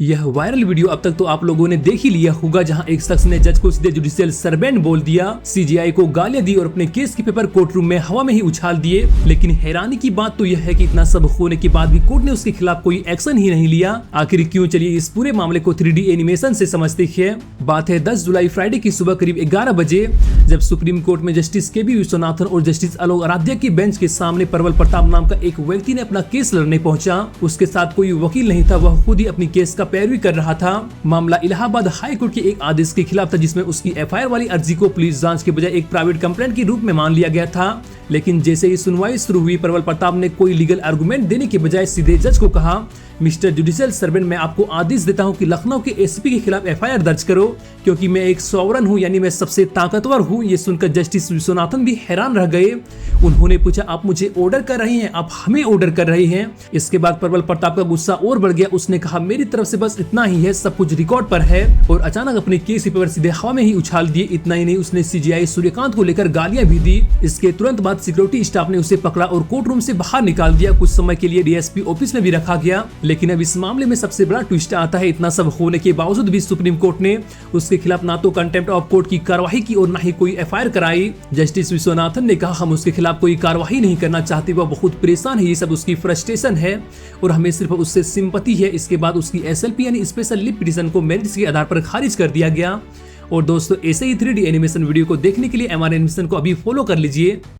यह viral video अब तक तो आप लोगों ने देख ही लिया होगा, जहां एक शख्स ने जज को सीधे जुडिशियल सर्वेंट बोल दिया, सीजीआई को गालियां दी और अपने केस के पेपर कोर्ट रूम में हवा में ही उछाल दिए। लेकिन हैरानी की बात तो यह है कि इतना सब होने के बाद भी कोर्ट ने उसके खिलाफ कोई एक्शन ही नहीं लिया। आखिर क्यों, चलिए इस पूरे मामले को 3D एनिमेशन से समझते हैं। बात है 10 जुलाई फ्राइडे की सुबह करीब 11 बजे, जब सुप्रीम कोर्ट में जस्टिस के.बी. विश्वनाथन और जस्टिस आलोक आराध्या की बेंच के सामने प्रबल प्रताप नाम का एक व्यक्ति ने अपना केस लड़ने पहुंचा। उसके साथ कोई वकील नहीं था, वह खुद ही अपनी केस का पैरवी कर रहा था। मामला इलाहाबाद हाई कोर्ट के एक आदेश के खिलाफ था, जिसमें उसकी एफआईआर वाली अर्जी को पुलिस जांच के बजाय एक प्राइवेट कंप्लेंट के रूप में मान लिया गया था। लेकिन जैसे ही सुनवाई शुरू हुई, प्रबल प्रताप ने कोई लीगल आर्गुमेंट देने के बजाय सीधे जज को कहा, मिस्टर जुडिशियल सर्वेंट, मैं आपको आदेश देता हूं कि लखनऊ के एसपी के खिलाफ एफआईआर दर्ज करो, क्योंकि मैं एक सॉवरन हूं, यानी मैं सबसे ताकतवर हूं। ये सुनकर जस्टिस विश्वनाथन भी हैरान रह गए। उन्होंने पूछा, आप मुझे ऑर्डर कर रही हैं, आप हमें ऑर्डर कर रही हैं? इसके बाद प्रबल प्रताप का गुस्सा और बढ़ गया। उसने कहा, मेरी तरफ से बस इतना ही है, सब कुछ रिकॉर्ड पर है। और अचानक अपने केस पेपर सीधे हवा में ही उछाल दिए। इतना ही नहीं, उसने सीजीआई सूर्यकांत को लेकर गालियां भी दी। इसके तुरंत बाद सिक्योरिटी स्टाफ ने उसे पकड़ा और कोर्ट रूम से बाहर निकाल दिया। कुछ समय के लिए डीएसपी ऑफिस में भी रखा गया। लेकिन अब इस मामले में सबसे बड़ा ट्विस्ट आता है, इतना सब होने के बावजूद भी सुप्रीम कोर्ट ने उसके खिलाफ ना तो कंटेम्प्ट ऑफ कोर्ट की कार्रवाई की और ना ही कोई एफआईआर कराई। जस्टिस विश्वनाथन ने कहा, हम उसके खिलाफ कोई कार्रवाई नहीं करना चाहते, वह बहुत परेशान है, ये सब उसकी फ्रस्ट्रेशन है और हमें सिर्फ उससे सिंपैथी है। इसके बाद उसकी एसएलपी यानी स्पेशल लीव पिटीशन को मेरिट्स के आधार पर खारिज कर दिया गया। और दोस्तों, ऐसे ही 3D एनिमेशन वीडियो को देखने के लिए MR एनिमेशन को अभी फॉलो कर लीजिए।